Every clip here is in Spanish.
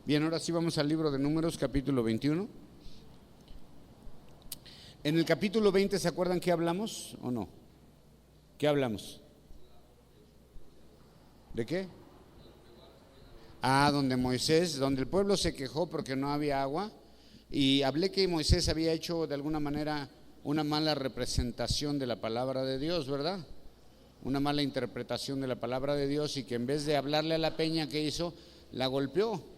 Bien, ahora sí vamos al libro de Números, capítulo 21. En el capítulo 20, ¿se acuerdan qué hablamos o no? ¿Qué hablamos? ¿De qué? Donde el pueblo se quejó porque no había agua, y hablé que Moisés había hecho de alguna manera una mala representación de la palabra de Dios, ¿verdad? Una mala interpretación de la palabra de Dios, y que en vez de hablarle a la peña, ¿qué hizo? La golpeó,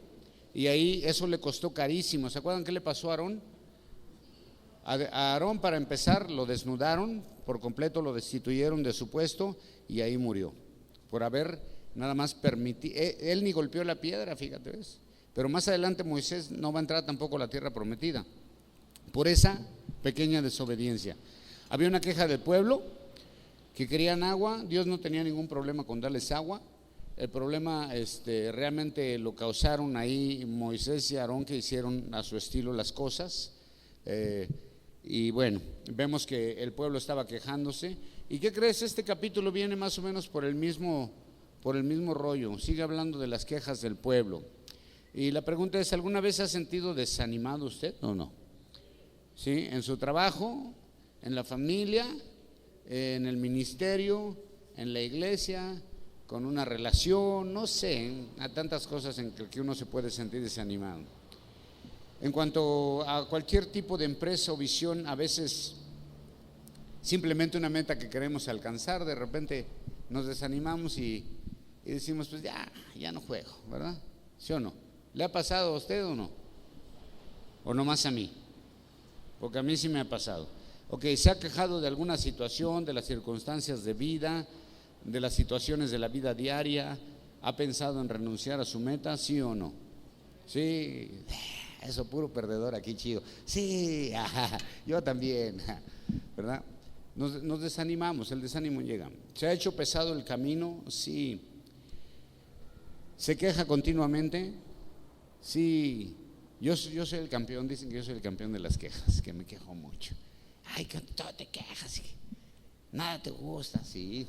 y ahí eso le costó carísimo. ¿Se acuerdan qué le pasó a Aarón? A Aarón, para empezar, lo desnudaron por completo, lo destituyeron de su puesto, y ahí murió por haber nada más permitido. Él ni golpeó la piedra, fíjate, ¿ves? Pero más adelante Moisés no va a entrar tampoco a la tierra prometida por esa pequeña desobediencia. Había una queja del pueblo que querían agua. Dios no tenía ningún problema con darles agua. El problema realmente lo causaron ahí Moisés y Aarón, que hicieron a su estilo las cosas. Y bueno, vemos que el pueblo estaba quejándose. ¿Y qué crees? Este capítulo viene más o menos por el mismo rollo. Sigue hablando de las quejas del pueblo. Y la pregunta es: ¿alguna vez se ha sentido desanimado usted o no? ¿Sí? En su trabajo, en la familia, en el ministerio, en la iglesia, con una relación, no sé, a tantas cosas en que uno se puede sentir desanimado. En cuanto a cualquier tipo de empresa o visión, a veces simplemente una meta que queremos alcanzar, de repente nos desanimamos y decimos, pues ya no juego, ¿verdad? ¿Sí o no? ¿Le ha pasado a usted o no? ¿O nomás a mí? Porque a mí sí me ha pasado. Ok, ¿se ha quejado de alguna situación, de las circunstancias de vida, de las situaciones de la vida diaria? ¿Ha pensado en renunciar a su meta? ¿Sí o no? Sí, eso, puro perdedor aquí, chido. Sí, yo también, ¿verdad? Nos desanimamos, el desánimo llega. ¿Se ha hecho pesado el camino? Sí. ¿Se queja continuamente? Sí. Yo soy el campeón, dicen que yo soy el campeón de las quejas, que me quejo mucho. Ay, que todo te quejas, nada te gusta, sí.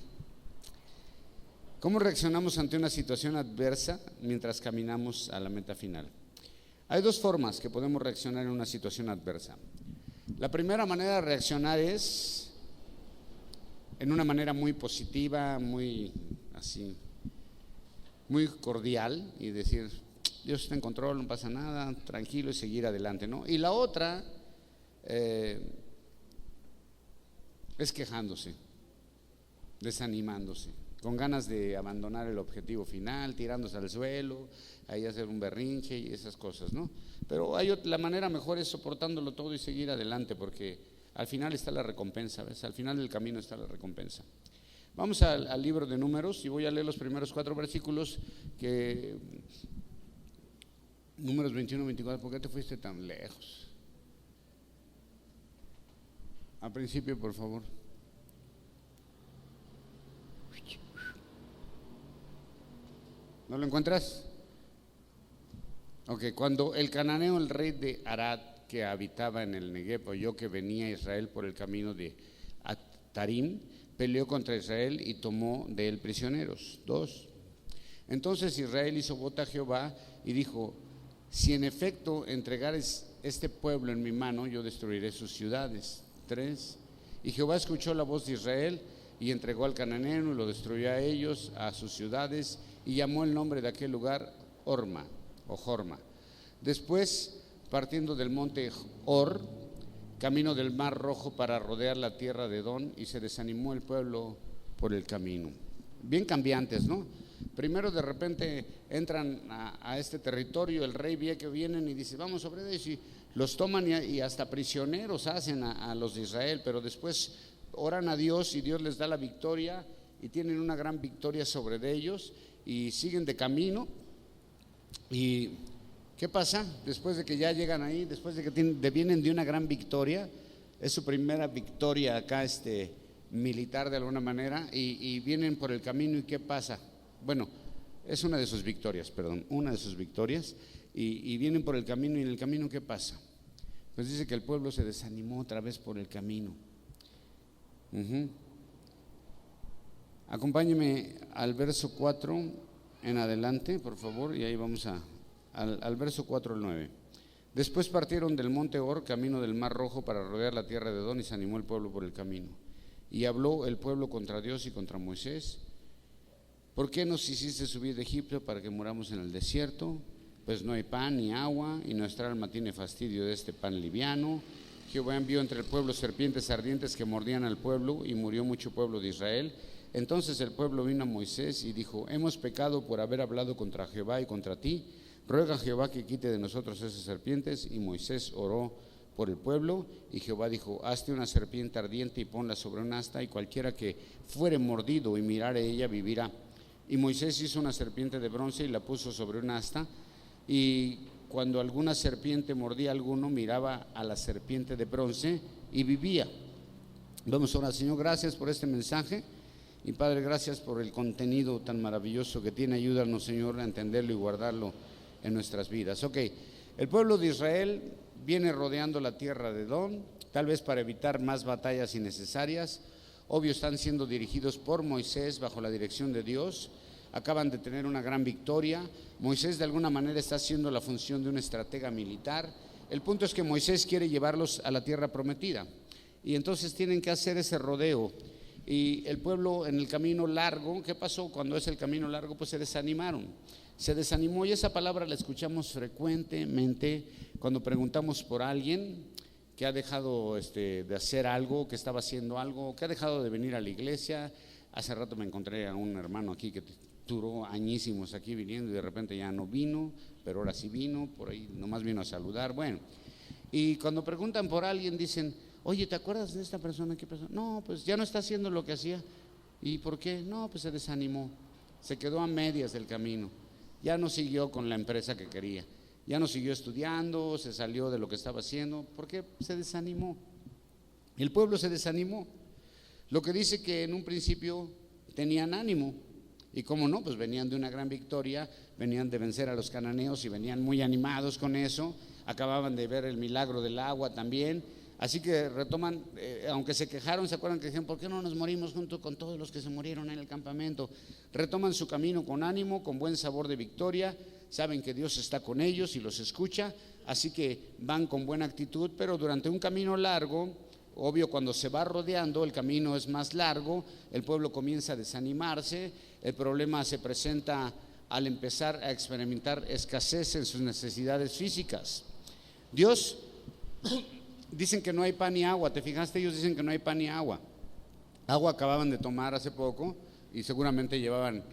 ¿Cómo reaccionamos ante una situación adversa mientras caminamos a la meta final? Hay dos formas que podemos reaccionar en una situación adversa. La primera manera de reaccionar es en una manera muy positiva, muy cordial, y decir: Dios está en control, no pasa nada, tranquilo, y seguir adelante, ¿no? Y la otra es quejándose, desanimándose, con ganas de abandonar el objetivo final, tirándose al suelo, ahí hacer un berrinche y esas cosas, ¿no? Pero la manera mejor es soportándolo todo y seguir adelante, porque al final está la recompensa, ¿ves? Al final del camino está la recompensa. Vamos al libro de Números, y voy a leer los primeros 4 versículos, que Números 21, 24. ¿Por qué te fuiste tan lejos? Al principio, por favor. ¿No lo encuentras? Ok, cuando el cananeo, el rey de Arad, que habitaba en el Negev, oyó que venía Israel por el camino de Atarim, peleó contra Israel y tomó de él prisioneros. 2. Entonces Israel hizo voto a Jehová y dijo: si en efecto entregares este pueblo en mi mano, yo destruiré sus ciudades. 3. Y Jehová escuchó la voz de Israel y entregó al cananeo y lo destruyó a ellos, a sus ciudades, y llamó el nombre de aquel lugar Horma o Jorma. Después, partiendo del monte Hor, camino del mar Rojo para rodear la tierra de Edom, y se desanimó el pueblo por el camino. Bien cambiantes, ¿no? Primero, de repente entran a este territorio, el rey ve que vienen y dice: vamos sobre ellos, y los toman y hasta prisioneros hacen a los de Israel. Pero después oran a Dios y Dios les da la victoria, y tienen una gran victoria sobre ellos, y siguen de camino. ¿Y qué pasa? Después de que ya llegan ahí, después de que vienen de una gran victoria, es su primera victoria acá militar de alguna manera, y vienen por el camino. ¿Y qué pasa? Bueno, es una de sus victorias, y vienen por el camino. ¿Y en el camino qué pasa? Pues dice que el pueblo se desanimó otra vez por el camino. Acompáñeme al verso 4 en adelante, por favor, y ahí vamos a al verso 4 al 9. Después partieron del monte Hor, camino del Mar Rojo, para rodear la tierra de Edom, y se animó el pueblo por el camino. Y habló el pueblo contra Dios y contra Moisés: ¿por qué nos hiciste subir de Egipto para que muramos en el desierto? Pues no hay pan ni agua, y nuestra alma tiene fastidio de este pan liviano. Jehová envió entre el pueblo serpientes ardientes que mordían al pueblo, y murió mucho pueblo de Israel. Entonces el pueblo vino a Moisés y dijo: hemos pecado por haber hablado contra Jehová y contra ti. Ruega a Jehová que quite de nosotros esas serpientes. Y Moisés oró por el pueblo, y Jehová dijo: hazte una serpiente ardiente y ponla sobre un asta, y cualquiera que fuere mordido y mirare ella vivirá. Y Moisés hizo una serpiente de bronce y la puso sobre un asta, y cuando alguna serpiente mordía a alguno, miraba a la serpiente de bronce y vivía. Vamos a orar. Señor, gracias por este mensaje, y Padre, gracias por el contenido tan maravilloso que tiene. Ayúdanos, Señor, a entenderlo y guardarlo en nuestras vidas. Ok, el pueblo de Israel viene rodeando la tierra de Edom, tal vez para evitar más batallas innecesarias. Obvio, están siendo dirigidos por Moisés bajo la dirección de Dios. Acaban de tener una gran victoria. Moisés de alguna manera está haciendo la función de un estratega militar. El punto es que Moisés quiere llevarlos a la tierra prometida, y entonces tienen que hacer ese rodeo. Y el pueblo en el camino largo, ¿qué pasó? Cuando es el camino largo, pues se desanimó, y esa palabra la escuchamos frecuentemente cuando preguntamos por alguien que ha dejado de hacer algo, que estaba haciendo algo, que ha dejado de venir a la iglesia. Hace rato me encontré a un hermano aquí que duró añísimos aquí viniendo, y de repente ya no vino, pero ahora sí vino, por ahí nomás vino a saludar. Bueno, y cuando preguntan por alguien dicen: oye, ¿te acuerdas de esta persona? ¿Qué persona? No, pues ya no está haciendo lo que hacía. ¿Y por qué? No, pues se desanimó, se quedó a medias del camino, ya no siguió con la empresa que quería, ya no siguió estudiando, se salió de lo que estaba haciendo, porque se desanimó. El pueblo se desanimó. Lo que dice que en un principio tenían ánimo, y cómo no, pues venían de una gran victoria, venían de vencer a los cananeos y venían muy animados con eso. Acababan de ver el milagro del agua también. Así que retoman, aunque se quejaron, ¿se acuerdan que dijeron: ¿por qué no nos morimos junto con todos los que se murieron en el campamento? Retoman su camino con ánimo, con buen sabor de victoria. Saben que Dios está con ellos y los escucha, así que van con buena actitud. Pero durante un camino largo, obvio, cuando se va rodeando, el camino es más largo, el pueblo comienza a desanimarse. El problema se presenta al empezar a experimentar escasez en sus necesidades físicas. Dios dicen que no hay pan ni agua. ¿Te fijaste? Ellos dicen que no hay pan ni agua. Agua acababan de tomar hace poco, y seguramente llevaban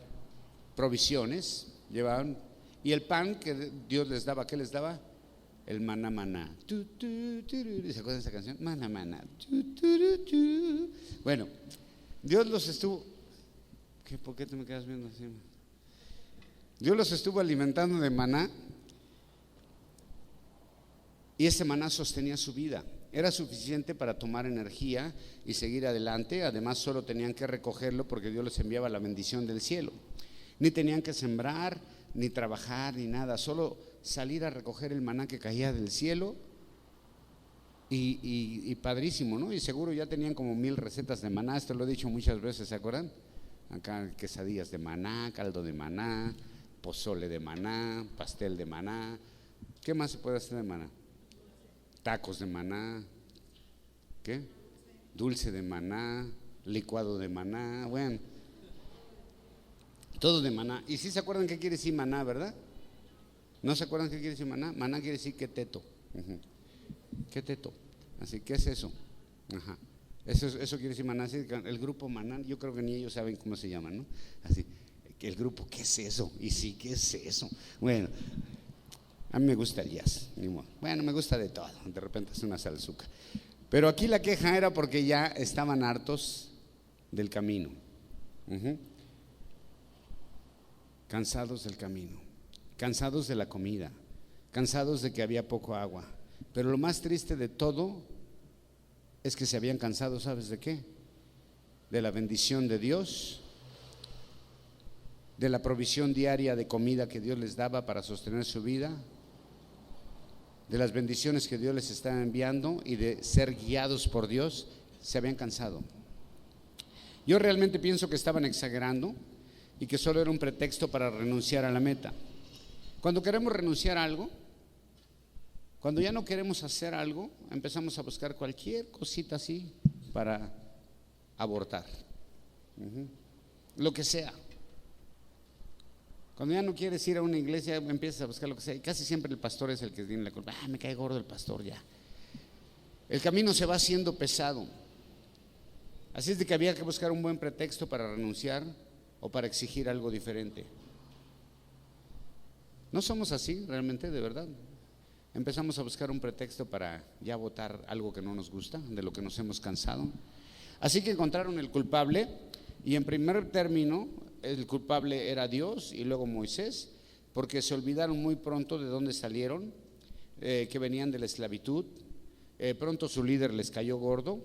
provisiones, y el pan que Dios les daba, ¿qué les daba? El maná, maná. ¿Se acuerdan de esa canción? Maná, maná. Bueno, Dios los estuvo... ¿Por qué te me quedas viendo así? Dios los estuvo alimentando de maná, y ese maná sostenía su vida. Era suficiente para tomar energía y seguir adelante. Además, solo tenían que recogerlo porque Dios les enviaba la bendición del cielo. Ni tenían que sembrar, ni trabajar, ni nada. Solo salir a recoger el maná que caía del cielo, y padrísimo, ¿no? Y seguro ya tenían como 1000 recetas de maná. Esto lo he dicho muchas veces, ¿se acuerdan? Acá quesadillas de maná, caldo de maná, pozole de maná, pastel de maná. ¿Qué más se puede hacer de maná? Tacos de maná, ¿qué? Dulce de maná, licuado de maná, bueno, todo de maná. ¿Y sí se acuerdan qué quiere decir maná, verdad? ¿No se acuerdan qué quiere decir maná? Maná quiere decir que teto. ¿Qué teto? Así, ¿qué es eso? Ajá. Eso quiere decir maná. El grupo Maná, yo creo que ni ellos saben cómo se llaman, ¿no? Así, el grupo, ¿qué es eso? Y sí, ¿qué es eso? Bueno, a mí me gusta el jazz, ni modo. Bueno, me gusta de todo, de repente es una salsuca. Pero aquí la queja era porque ya estaban hartos del camino. Cansados del camino, cansados de la comida, cansados de que había poco agua. Pero lo más triste de todo es que se habían cansado, ¿sabes de qué? De la bendición de Dios, de la provisión diaria de comida que Dios les daba para sostener su vida, de las bendiciones que Dios les estaba enviando y de ser guiados por Dios. Se habían cansado. Yo realmente pienso que estaban exagerando y que solo era un pretexto para renunciar a la meta. Cuando queremos renunciar a algo, cuando ya no queremos hacer algo, empezamos a buscar cualquier cosita así para abortar. Lo que sea. Cuando ya no quieres ir a una iglesia, empiezas a buscar lo que sea. Y casi siempre el pastor es el que tiene la culpa. Me cae gordo el pastor ya. El camino se va haciendo pesado. Así es de que había que buscar un buen pretexto para renunciar o para exigir algo diferente. No somos así realmente, de verdad. Empezamos a buscar un pretexto para ya votar algo que no nos gusta, de lo que nos hemos cansado. Así que encontraron el culpable, y en primer término el culpable era Dios y luego Moisés, porque se olvidaron muy pronto de dónde salieron, que venían de la esclavitud. Pronto su líder les cayó gordo,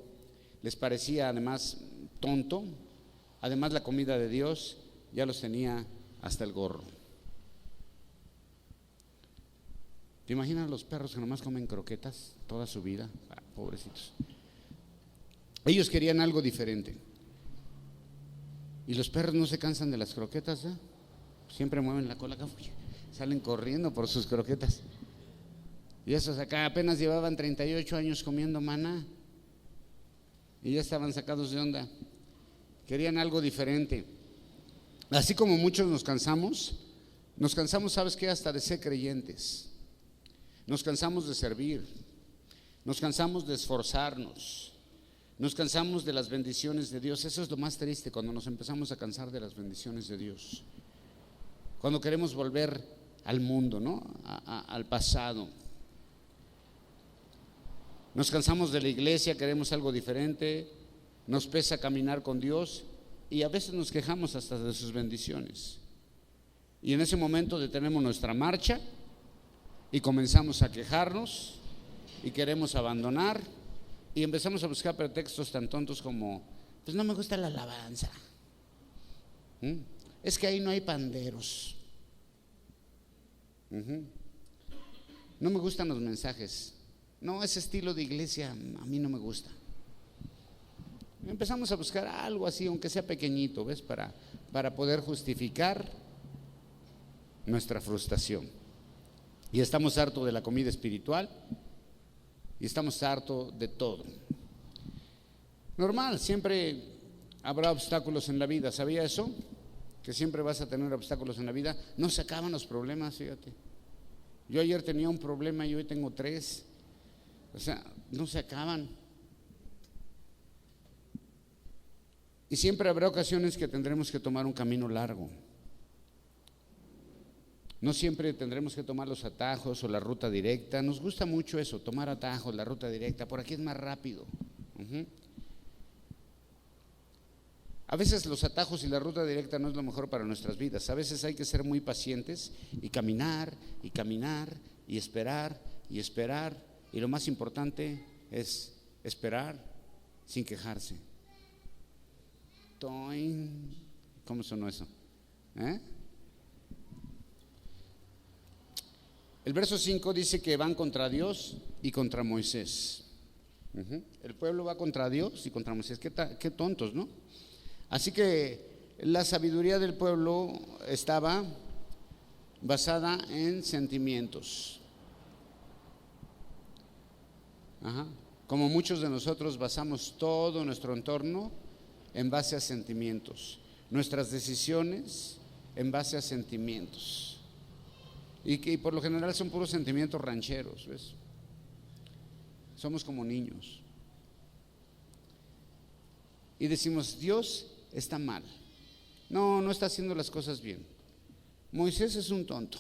les parecía además tonto, además la comida de Dios ya los tenía hasta el gorro. ¿Te imaginas los perros que nomás comen croquetas toda su vida? Pobrecitos. Ellos querían algo diferente. Y los perros no se cansan de las croquetas, ¿eh? Siempre mueven la cola acá, salen corriendo por sus croquetas. Y esos acá apenas llevaban 38 años comiendo maná y ya estaban sacados de onda. Querían algo diferente. Así como muchos nos cansamos, ¿sabes qué? Hasta de ser creyentes. Nos cansamos de servir, nos cansamos de esforzarnos, nos cansamos de las bendiciones de Dios. Eso es lo más triste, cuando nos empezamos a cansar de las bendiciones de Dios. Cuando queremos volver al mundo, ¿no? Al pasado. Nos cansamos de la iglesia, queremos algo diferente, nos pesa caminar con Dios y a veces nos quejamos hasta de sus bendiciones. Y en ese momento detenemos nuestra marcha y comenzamos a quejarnos y queremos abandonar y empezamos a buscar pretextos tan tontos como: pues no me gusta la alabanza, es que ahí no hay panderos, no me gustan los mensajes, no, ese estilo de iglesia a mí no me gusta. Empezamos a buscar algo así, aunque sea pequeñito, ¿ves? Para poder justificar nuestra frustración. Y estamos hartos de la comida espiritual y estamos hartos de todo. Normal, siempre habrá obstáculos en la vida. ¿Sabía eso? Que siempre vas a tener obstáculos en la vida. No se acaban los problemas, fíjate. Yo ayer tenía un problema y hoy tengo 3. O sea, no se acaban. Y siempre habrá ocasiones que tendremos que tomar un camino largo. No siempre tendremos que tomar los atajos o la ruta directa. Nos gusta mucho eso, tomar atajos, la ruta directa. Por aquí es más rápido. A veces los atajos y la ruta directa no es lo mejor para nuestras vidas. A veces hay que ser muy pacientes y caminar y caminar y esperar y esperar. Y lo más importante es esperar sin quejarse. ¿Cómo sonó eso? El verso 5 dice que van contra Dios y contra Moisés. El pueblo va contra Dios y contra Moisés. Qué tontos, ¿no? Así que la sabiduría del pueblo estaba basada en sentimientos. Como muchos de nosotros basamos todo nuestro entorno en base a sentimientos, nuestras decisiones en base a sentimientos. Y que por lo general son puros sentimientos rancheros, ¿ves? Somos como niños. Y decimos: Dios está mal. No está haciendo las cosas bien. Moisés es un tonto.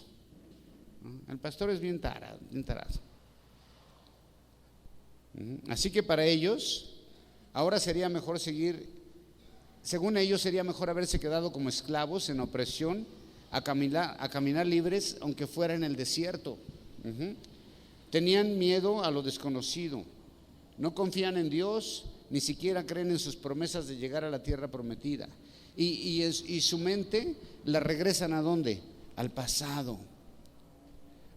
El pastor es bien tarado. Así que para ellos, ahora sería mejor seguir, según ellos, sería mejor haberse quedado como esclavos en opresión, a caminar libres, aunque fuera en el desierto. Tenían miedo a lo desconocido, no confían en Dios, ni siquiera creen en sus promesas de llegar a la tierra prometida. Y su mente la regresan ¿a dónde? Al pasado,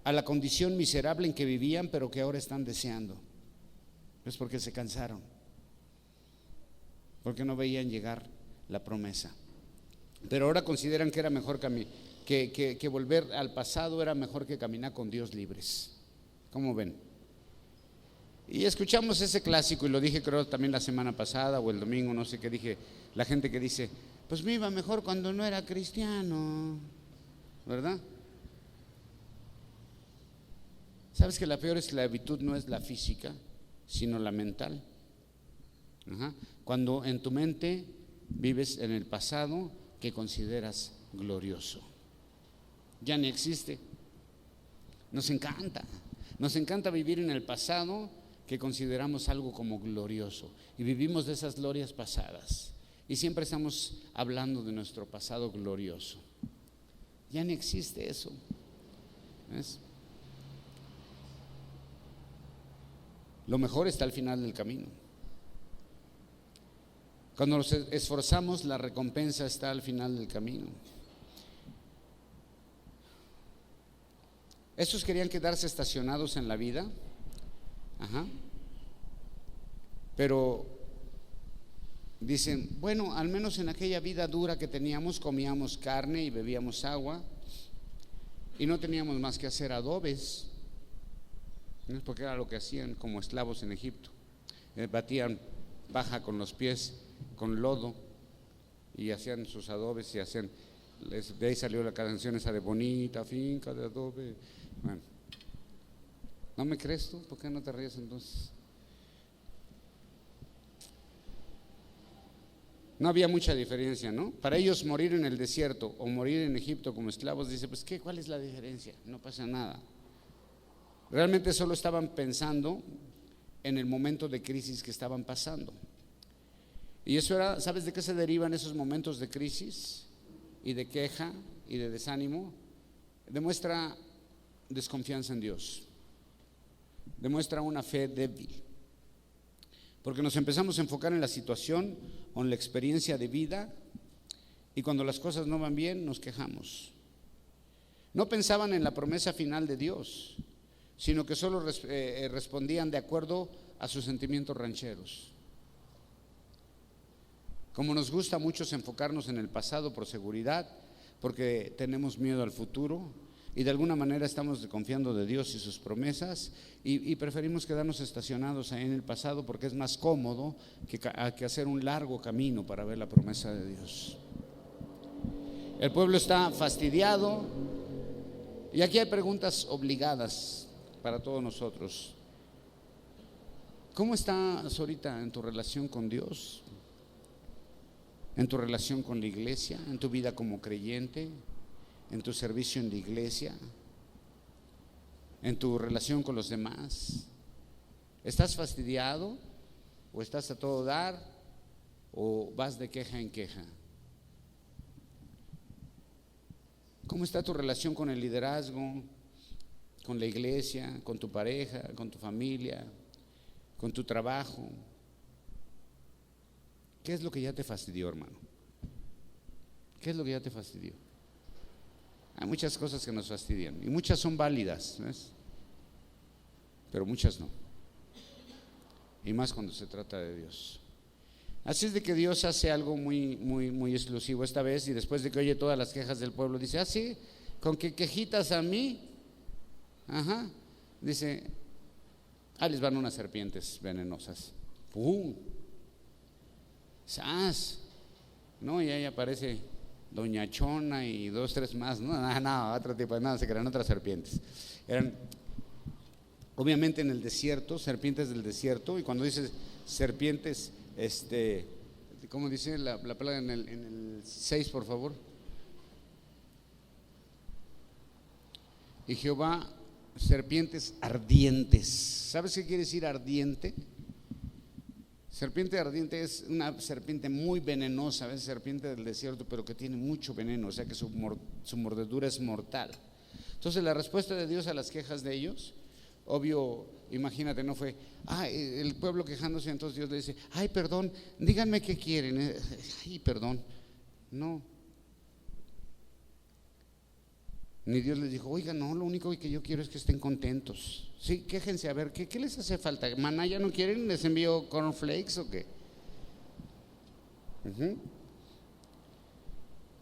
a la condición miserable en que vivían, pero que ahora están deseando. Es porque se cansaron, porque no veían llegar la promesa. Pero ahora consideran que era mejor que que volver al pasado era mejor que caminar con Dios libres. ¿Cómo ven? Y escuchamos ese clásico, y lo dije creo también la semana pasada o el domingo, no sé qué dije, la gente que dice, pues me iba mejor cuando no era cristiano, ¿verdad? ¿Sabes que la peor esclavitud no es la física, sino la mental? Cuando en tu mente vives en el pasado que consideras glorioso, ya ni existe. Nos encanta vivir en el pasado que consideramos algo como glorioso, y vivimos de esas glorias pasadas, y siempre estamos hablando de nuestro pasado glorioso. Ya ni existe eso. ¿Ves? Lo mejor está al final del camino. Cuando nos esforzamos, la recompensa está al final del camino. Estos querían quedarse estacionados en la vida, pero dicen, bueno, al menos en aquella vida dura que teníamos, comíamos carne y bebíamos agua, y no teníamos más que hacer adobes, ¿no? Porque era lo que hacían como esclavos en Egipto. Batían paja con los pies, con lodo, y hacían sus adobes, y hacían, de ahí salió la canción esa de bonita finca de adobe. Bueno, ¿no me crees tú? ¿Por qué no te ríes entonces? No había mucha diferencia, ¿no? Para ellos morir en el desierto o morir en Egipto como esclavos, dice, pues ¿qué? ¿Cuál es la diferencia? No pasa nada. Realmente solo estaban pensando en el momento de crisis que estaban pasando. Y eso era, ¿sabes de qué se derivan esos momentos de crisis y de queja y de desánimo? Demuestra desconfianza en Dios, demuestra una fe débil, porque nos empezamos a enfocar en la situación o en la experiencia de vida, y cuando las cosas no van bien nos quejamos. No pensaban en la promesa final de Dios, sino que solo respondían de acuerdo a sus sentimientos rancheros. Como nos gusta mucho enfocarnos en el pasado por seguridad, porque tenemos miedo al futuro, y de alguna manera estamos desconfiando de Dios y sus promesas, y preferimos quedarnos estacionados ahí en el pasado porque es más cómodo que hacer un largo camino para ver la promesa de Dios. El pueblo está fastidiado, y aquí hay preguntas obligadas para todos nosotros. ¿Cómo estás ahorita en tu relación con Dios? ¿En tu relación con la iglesia? ¿En tu vida como creyente? ¿En tu servicio en la iglesia? ¿En tu relación con los demás? ¿Estás fastidiado? ¿O estás a todo dar? ¿O vas de queja en queja? ¿Cómo está tu relación con el liderazgo, con la iglesia, con tu pareja, con tu familia, con tu trabajo? ¿Qué es lo que ya te fastidió, hermano? ¿Qué es lo que ya te fastidió? Hay muchas cosas que nos fastidian, y muchas son válidas, ¿ves? Pero muchas no, y más cuando se trata de Dios. Así es de que Dios hace algo muy exclusivo esta vez, y después de que oye todas las quejas del pueblo, dice, sí, con que quejitas a mí, dice, les van unas serpientes venenosas. ¡Pum! ¡Sas! No, y ahí aparece Doña Chona y 2, 3 más, no, otro tipo, no, se crean otras serpientes. Eran, obviamente en el desierto, serpientes del desierto, y cuando dices serpientes, ¿cómo dice la palabra en el 6, por favor? Y Jehová, serpientes ardientes. ¿Sabes qué quiere decir ardiente? Serpiente ardiente es una serpiente muy venenosa, a veces serpiente del desierto, pero que tiene mucho veneno, o sea que su mordedura es mortal. Entonces la respuesta de Dios a las quejas de ellos, obvio, imagínate, no fue, el pueblo quejándose, entonces Dios le dice, perdón, díganme qué quieren, perdón, no. Ni Dios les dijo, oiga, no, lo único que yo quiero es que estén contentos. Sí, quéjense, a ver, ¿qué les hace falta? ¿Maná ya no quieren? ¿Les envío cornflakes o qué?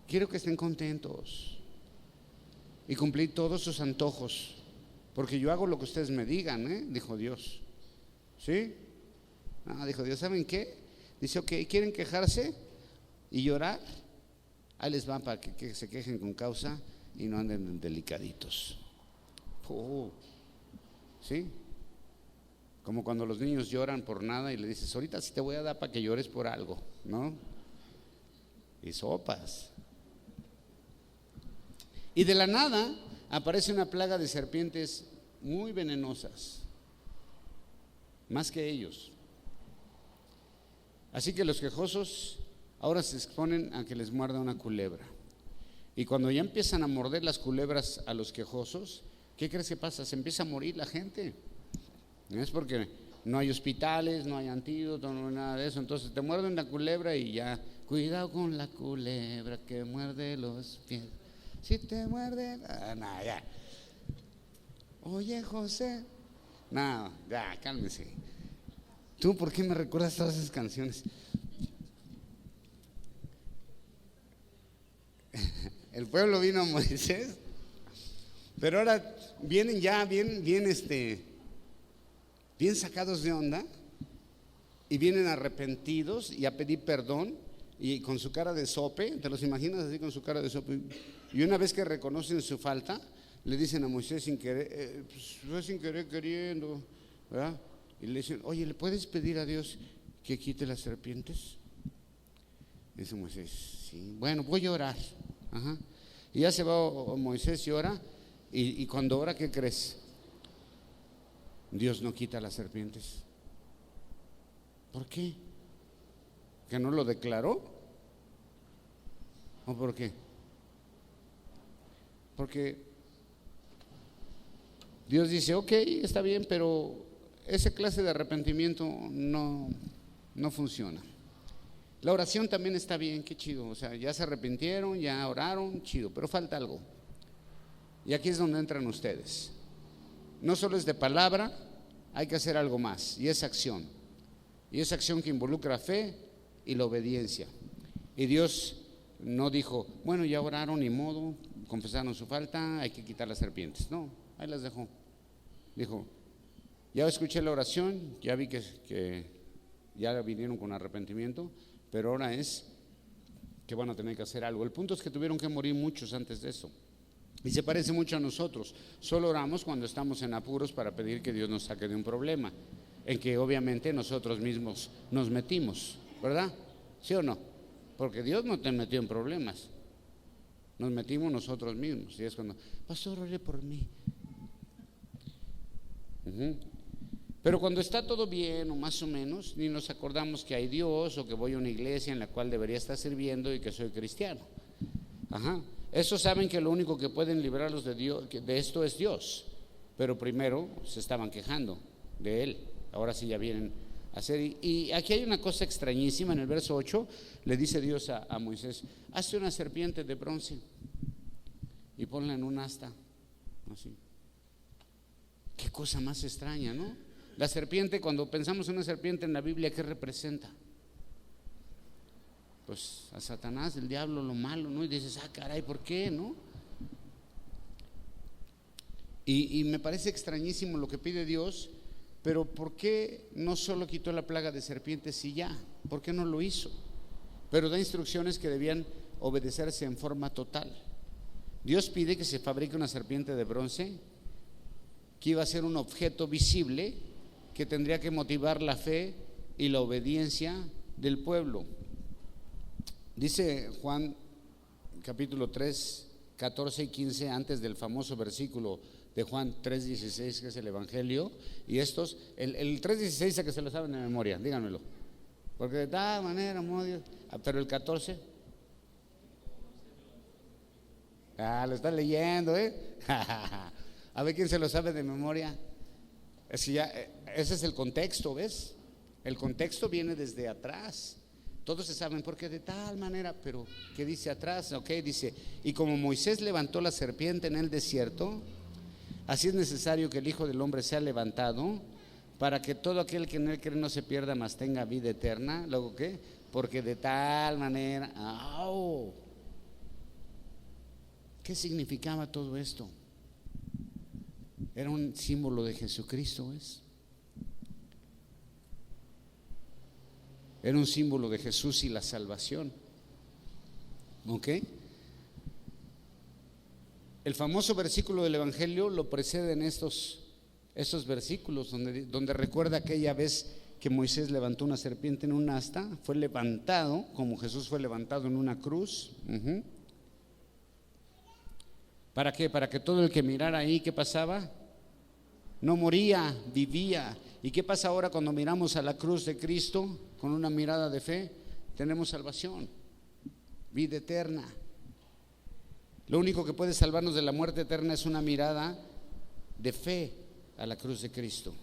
Quiero que estén contentos. y cumplí todos sus antojos, porque yo hago lo que ustedes me digan, dijo Dios. ¿Sí? No, dijo Dios, ¿saben qué? Dice, ok, ¿quieren quejarse y llorar? Ahí les va para que se quejen con causa y no anden delicaditos. ¿Sí? Como cuando los niños lloran por nada y le dices, ahorita sí te voy a dar para que llores por algo, ¿no? Y sopas. Y de la nada aparece una plaga de serpientes muy venenosas, más que ellos. Así que los quejosos ahora se exponen a que les muerda una culebra. Y cuando ya empiezan a morder las culebras a los quejosos, ¿qué crees que pasa? Se empieza a morir la gente. No es porque no hay hospitales, no hay antídoto, no hay nada de eso. Entonces te muerden la culebra y ya, cuidado con la culebra que muerde los pies. Si te muerde, nada, ya. Oye, José, no, ya, cálmese. ¿Tú por qué me recuerdas todas esas canciones? El pueblo vino a Moisés, pero ahora vienen ya bien sacados de onda y vienen arrepentidos y a pedir perdón y con su cara de sope. ¿Te los imaginas así con su cara de sope? Y una vez que reconocen su falta, le dicen a Moisés sin querer, pues fue sin querer queriendo, ¿verdad? Y le dicen, oye, ¿le puedes pedir a Dios que quite las serpientes? Dice Moisés, sí, bueno, voy a orar. Ajá. Y ya se va Moisés y ora, y cuando ora, ¿qué crees? Dios no quita las serpientes. ¿Por qué? ¿Que no lo declaró? ¿O por qué? Porque Dios dice, ok, está bien, pero esa clase de arrepentimiento no funciona. La oración también está bien, qué chido, o sea, ya se arrepintieron, ya oraron, chido, pero falta algo. Y aquí es donde entran ustedes. No solo es de palabra, hay que hacer algo más, y es acción. Y es acción que involucra fe y la obediencia. Y Dios no dijo, bueno, ya oraron, ni modo, confesaron su falta, hay que quitar las serpientes. No, ahí las dejó. Dijo, ya escuché la oración, ya vi que ya vinieron con arrepentimiento, pero ahora es que van a tener que hacer algo. El punto es que tuvieron que morir muchos antes de eso. Y se parece mucho a nosotros. Solo oramos cuando estamos en apuros para pedir que Dios nos saque de un problema, en que obviamente nosotros mismos nos metimos, ¿verdad? ¿Sí o no? Porque Dios no te metió en problemas, nos metimos nosotros mismos. Y es cuando, pastor, ore por mí. Pero cuando está todo bien o más o menos, ni nos acordamos que hay Dios o que voy a una iglesia en la cual debería estar sirviendo y que soy cristiano. Esos saben que lo único que pueden librarlos de esto es Dios, pero primero se estaban quejando de Él. Ahora sí ya vienen a hacer. Y aquí hay una cosa extrañísima. En el verso 8 le dice Dios a Moisés, hazte una serpiente de bronce y ponla en un asta, así. Qué cosa más extraña, ¿no? La serpiente, cuando pensamos en una serpiente en la Biblia, ¿qué representa? Pues a Satanás, el diablo, lo malo, ¿no? Y dices, caray, ¿por qué, no? Y me parece extrañísimo lo que pide Dios, pero ¿por qué no solo quitó la plaga de serpientes y ya? ¿Por qué no lo hizo? Pero da instrucciones que debían obedecerse en forma total. Dios pide que se fabrique una serpiente de bronce, que iba a ser un objeto visible que tendría que motivar la fe y la obediencia del pueblo. Dice Juan capítulo 3, 14 y 15, antes del famoso versículo de Juan 3:16, que es el Evangelio, y estos, el 3:16 a que se lo saben de memoria, díganmelo, porque de tal manera amó Dios, pero el 14, lo están leyendo, a ver quién se lo sabe de memoria. Es que ya, ese es el contexto, ¿ves? El contexto viene desde atrás. Todos se saben porque de tal manera, pero ¿qué dice atrás? Ok, dice, y como Moisés levantó la serpiente en el desierto, así es necesario que el Hijo del Hombre sea levantado, para que todo aquel que en él cree no se pierda, mas tenga vida eterna. Luego, ¿qué? Porque de tal manera, ¿Qué significaba todo esto? Era un símbolo de Jesucristo, ¿ves? Era un símbolo de Jesús y la salvación. ¿Ok? El famoso versículo del Evangelio lo preceden estos versículos donde recuerda aquella vez que Moisés levantó una serpiente en un asta, fue levantado como Jesús fue levantado en una cruz. ¿Para qué? Para que todo el que mirara ahí, ¿qué pasaba? No moría, vivía. ¿Y qué pasa ahora cuando miramos a la cruz de Cristo con una mirada de fe? Tenemos salvación, vida eterna. Lo único que puede salvarnos de la muerte eterna es una mirada de fe a la cruz de Cristo.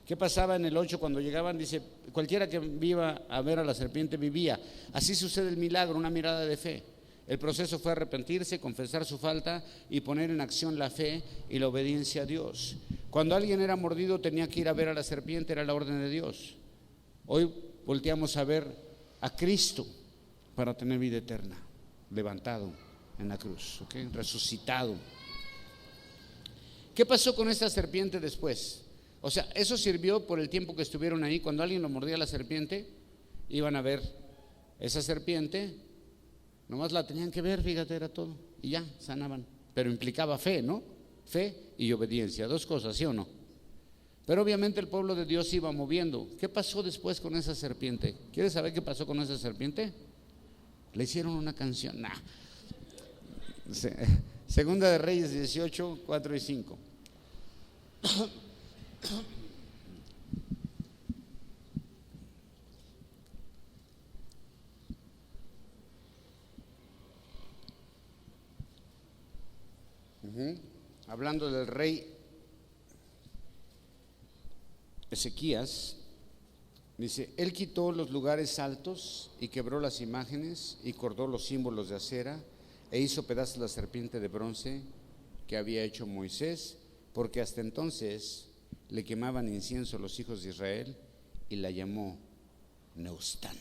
¿Qué pasaba en el 8 cuando llegaban? Dice, cualquiera que viva a ver a la serpiente vivía. Así sucede el milagro, una mirada de fe. El proceso fue arrepentirse, confesar su falta y poner en acción la fe y la obediencia a Dios. Cuando alguien era mordido tenía que ir a ver a la serpiente, era la orden de Dios. Hoy volteamos a ver a Cristo para tener vida eterna, levantado en la cruz, ¿okay? Resucitado. ¿Qué pasó con esta serpiente después? O sea, eso sirvió por el tiempo que estuvieron ahí. Cuando alguien lo mordía la serpiente, iban a ver esa serpiente, nomás la tenían que ver, fíjate, era todo, y ya, sanaban. Pero implicaba fe, ¿no? Fe y obediencia, dos cosas, ¿sí o no? Pero obviamente el pueblo de Dios iba moviendo. ¿Qué pasó después con esa serpiente? ¿Quieres saber qué pasó con esa serpiente? Le hicieron una canción. Nah. Segunda de Reyes 18, 4 y 5. Hablando del rey Ezequías, dice, él quitó los lugares altos y quebró las imágenes y cortó los símbolos de acera e hizo pedazos la serpiente de bronce que había hecho Moisés, porque hasta entonces le quemaban incienso los hijos de Israel, y la llamó Neustán.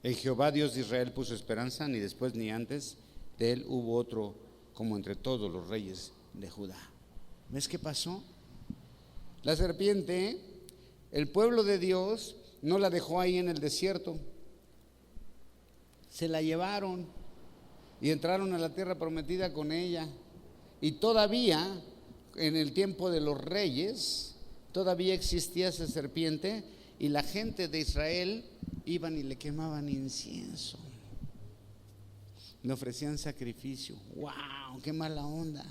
El Jehová Dios de Israel puso esperanza, ni después ni antes de él hubo otro como entre todos los reyes de Judá. ¿Ves qué pasó? La serpiente, el pueblo de Dios no la dejó ahí en el desierto, se la llevaron y entraron a la tierra prometida con ella. Y todavía en el tiempo de los reyes todavía existía esa serpiente, y la gente de Israel iban y le quemaban incienso, le ofrecían sacrificio. ¡Wow! ¡Qué mala onda!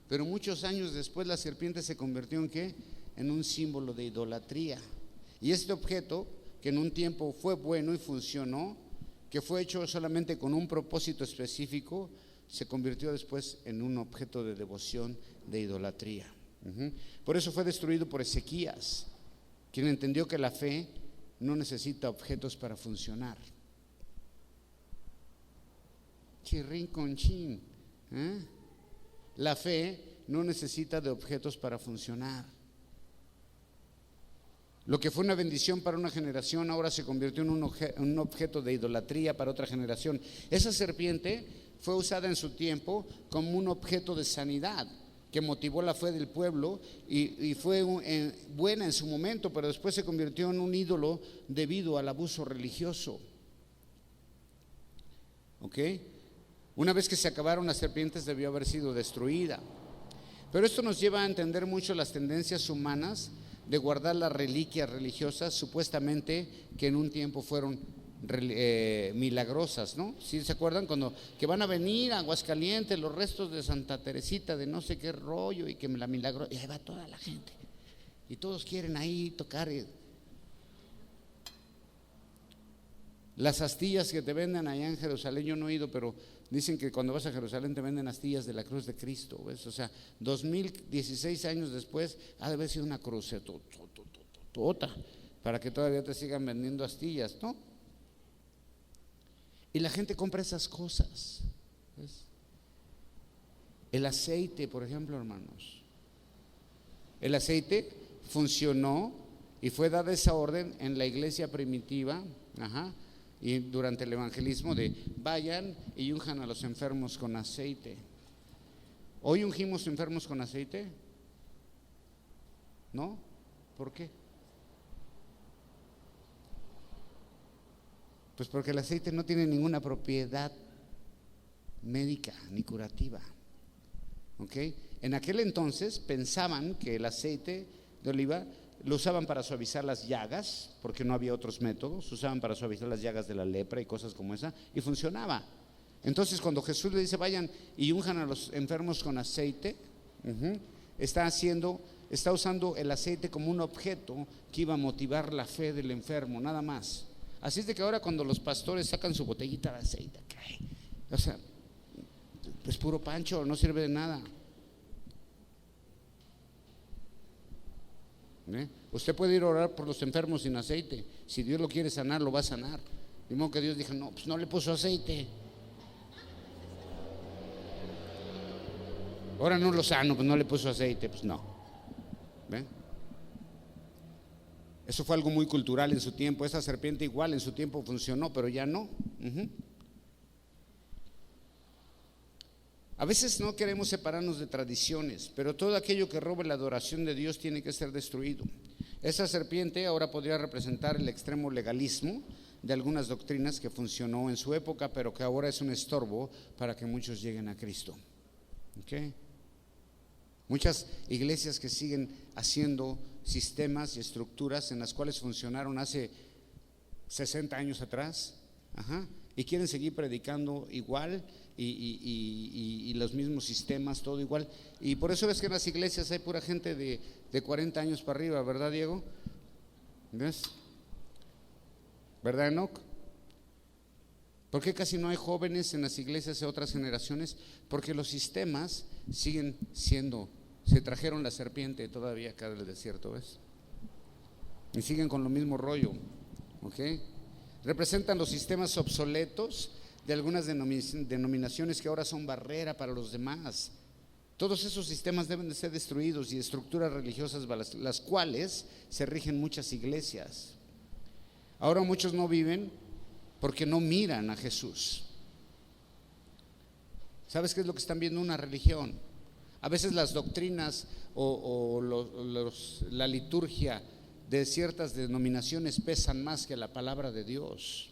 Pero muchos años después la serpiente se convirtió en ¿qué? En un símbolo de idolatría. Y este objeto, que en un tiempo fue bueno y funcionó, que fue hecho solamente con un propósito específico, se convirtió después en un objeto de devoción, de idolatría. Por eso fue destruido por Ezequías, quien entendió que la fe no necesita objetos para funcionar. Chirrín con chin, ¿eh? La fe no necesita de objetos para funcionar. Lo que fue una bendición para una generación ahora se convirtió en un objeto de idolatría para otra generación. Esa serpiente fue usada en su tiempo como un objeto de sanidad que motivó la fe del pueblo y fue buena en su momento, pero después se convirtió en un ídolo debido al abuso religioso. ¿Ok? Una vez que se acabaron las serpientes debió haber sido destruida. Pero esto nos lleva a entender mucho las tendencias humanas de guardar las reliquias religiosas supuestamente que en un tiempo fueron milagrosas, ¿no? ¿Sí se acuerdan cuando que van a venir a Aguascalientes los restos de Santa Teresita de no sé qué rollo y que la milagro, y ahí va toda la gente y todos quieren ahí tocar las astillas que te venden allá en Jerusalén? Yo no he ido, pero dicen que cuando vas a Jerusalén te venden astillas de la cruz de Cristo, ¿ves? O sea, 2016 años después ha de haber sido una cruz para que todavía te sigan vendiendo astillas, ¿no? Y la gente compra esas cosas, ¿ves? El aceite, por ejemplo, hermanos, el aceite funcionó y fue dada esa orden en la iglesia primitiva, y durante el evangelismo de vayan y unjan a los enfermos con aceite. ¿Hoy ungimos enfermos con aceite? ¿No? ¿Por qué? Pues porque el aceite no tiene ninguna propiedad médica ni curativa. ¿Ok? En aquel entonces pensaban que el aceite de oliva lo usaban para suavizar las llagas, porque no había otros métodos, usaban para suavizar las llagas de la lepra y cosas como esa, y funcionaba. Entonces cuando Jesús le dice vayan y unjan a los enfermos con aceite, está usando el aceite como un objeto que iba a motivar la fe del enfermo, nada más. Así es de que ahora cuando los pastores sacan su botellita de aceite, o sea, pues puro pancho, no sirve de nada. Usted puede ir a orar por los enfermos sin aceite. Si Dios lo quiere sanar, lo va a sanar. De modo que Dios dijo, no, pues no le puso aceite. Ahora no lo sano, pues no le puso aceite. Pues no. ¿Ven? Eso fue algo muy cultural en su tiempo. Esa serpiente igual en su tiempo funcionó, pero ya no. A veces no queremos separarnos de tradiciones, pero todo aquello que robe la adoración de Dios tiene que ser destruido. Esa serpiente ahora podría representar el extremo legalismo de algunas doctrinas que funcionó en su época, pero que ahora es un estorbo para que muchos lleguen a Cristo. ¿Okay? Muchas iglesias que siguen haciendo sistemas y estructuras en las cuales funcionaron hace 60 años atrás, y quieren seguir predicando igual y los mismos sistemas, todo igual. Y por eso ves que en las iglesias hay pura gente de 40 años para arriba, ¿verdad, Diego? ¿Ves? ¿Verdad, Enoch? ¿Por qué casi no hay jóvenes en las iglesias de otras generaciones? Porque los sistemas siguen siendo, se trajeron la serpiente todavía acá del desierto, ¿ves? Y siguen con lo mismo rollo, ¿ok? Representan los sistemas obsoletos de algunas denominaciones que ahora son barrera para los demás. Todos esos sistemas deben de ser destruidos y estructuras religiosas las cuales se rigen muchas iglesias. Ahora muchos no viven porque no miran a Jesús. ¿Sabes qué es lo que están viendo? Una religión. A veces las doctrinas la liturgia de ciertas denominaciones pesan más que la palabra de Dios.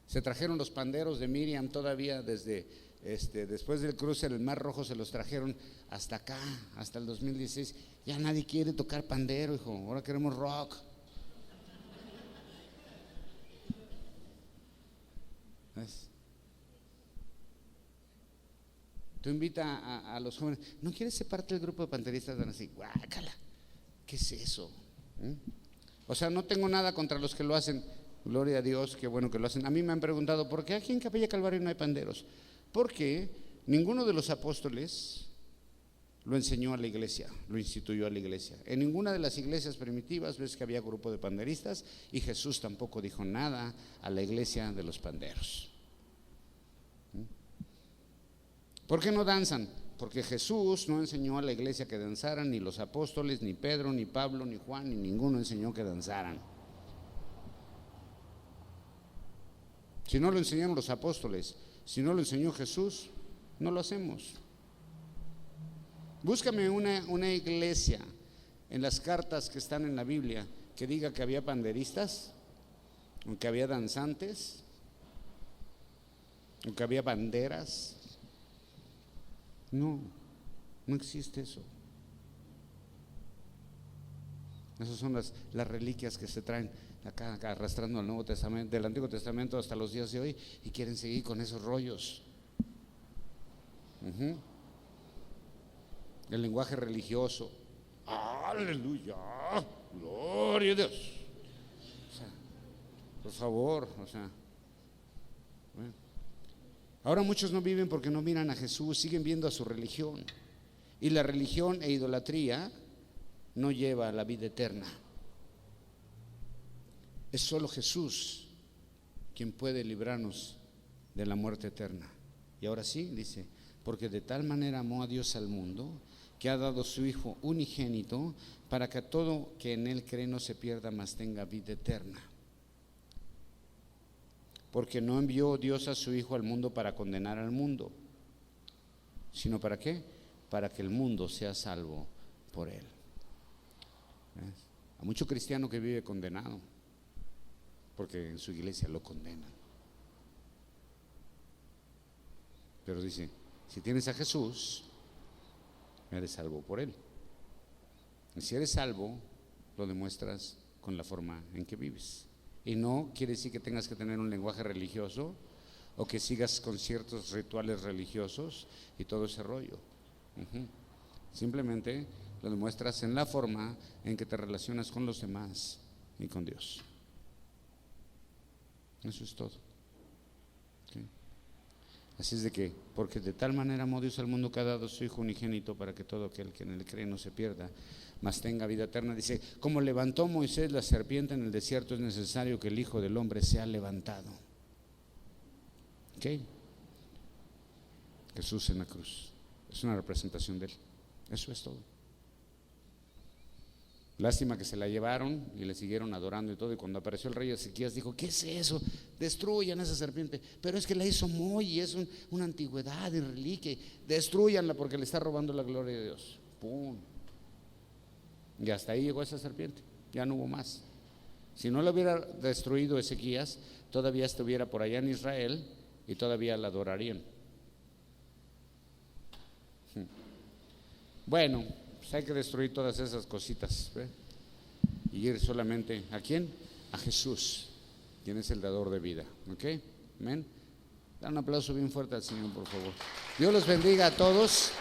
Se trajeron los panderos de Miriam todavía desde después del cruce del Mar Rojo, se los trajeron hasta acá, hasta el 2016. Ya nadie quiere tocar pandero, hijo, ahora queremos rock. ¿Ves? Tú invita a los jóvenes, ¿no quieres ser parte del grupo de panderistas? Van así, guácala, ¿qué es eso? O sea, no tengo nada contra los que lo hacen, gloria a Dios, qué bueno que lo hacen. A mí me han preguntado, ¿por qué aquí en Capilla Calvario no hay panderos? Porque ninguno de los apóstoles lo enseñó a la iglesia, lo instituyó a la iglesia. En ninguna de las iglesias primitivas ves que había grupo de panderistas, y Jesús tampoco dijo nada a la iglesia de los panderos. ¿Por qué no danzan? Porque Jesús no enseñó a la iglesia que danzaran, ni los apóstoles, ni Pedro, ni Pablo, ni Juan, ni ninguno enseñó que danzaran. Si no lo enseñaron los apóstoles, si no lo enseñó Jesús, no lo hacemos. Búscame una iglesia en las cartas que están en la Biblia que diga que había panderistas, o que había danzantes, o que había banderas. No existe eso. Esas son las reliquias que se traen acá arrastrando al Nuevo Testamento, del Antiguo Testamento hasta los días de hoy, y quieren seguir con esos rollos. El lenguaje religioso. Aleluya, gloria a Dios. O sea, por favor, bueno. Ahora muchos no viven porque no miran a Jesús, siguen viendo a su religión. Y la religión e idolatría no lleva a la vida eterna. Es solo Jesús quien puede librarnos de la muerte eterna. Y ahora sí, dice, porque de tal manera amó a Dios al mundo, que ha dado su Hijo unigénito, para que todo que en Él cree no se pierda, mas tenga vida eterna. Porque no envió Dios a su Hijo al mundo para condenar al mundo, sino ¿para qué? Para que el mundo sea salvo por Él. ¿Ves? Hay mucho cristiano que vive condenado, porque en su iglesia lo condenan. Pero dice, si tienes a Jesús, eres salvo por Él. Y si eres salvo, lo demuestras con la forma en que vives. Y no quiere decir que tengas que tener un lenguaje religioso o que sigas con ciertos rituales religiosos y todo ese rollo. Simplemente lo demuestras en la forma en que te relacionas con los demás y con Dios. Eso es todo. ¿Okay? Así es de que, porque de tal manera amó Dios al mundo que ha dado su Hijo unigénito, para que todo aquel que en Él cree no se pierda, mas tenga vida eterna. Dice, como levantó Moisés la serpiente en el desierto, es necesario que el Hijo del Hombre sea levantado. ¿Ok? Jesús en la cruz es una representación de Él. Eso es todo. Lástima que se la llevaron y le siguieron adorando y todo, y cuando apareció el rey Ezequías dijo, ¿qué es eso? Destruyan esa serpiente. Pero es que la hizo Moy y es una antigüedad y reliquia. Destruyanla porque le está robando la gloria de Dios. ¡Pum! Y hasta ahí llegó esa serpiente, ya no hubo más. Si no la hubiera destruido Ezequías, todavía estuviera por allá en Israel y todavía la adorarían. Bueno, pues hay que destruir todas esas cositas, ¿ve? Y ir solamente ¿a quién? A Jesús, quien es el dador de vida. ¿Ok? Amén. Da un aplauso bien fuerte al Señor, por favor. Dios los bendiga a todos.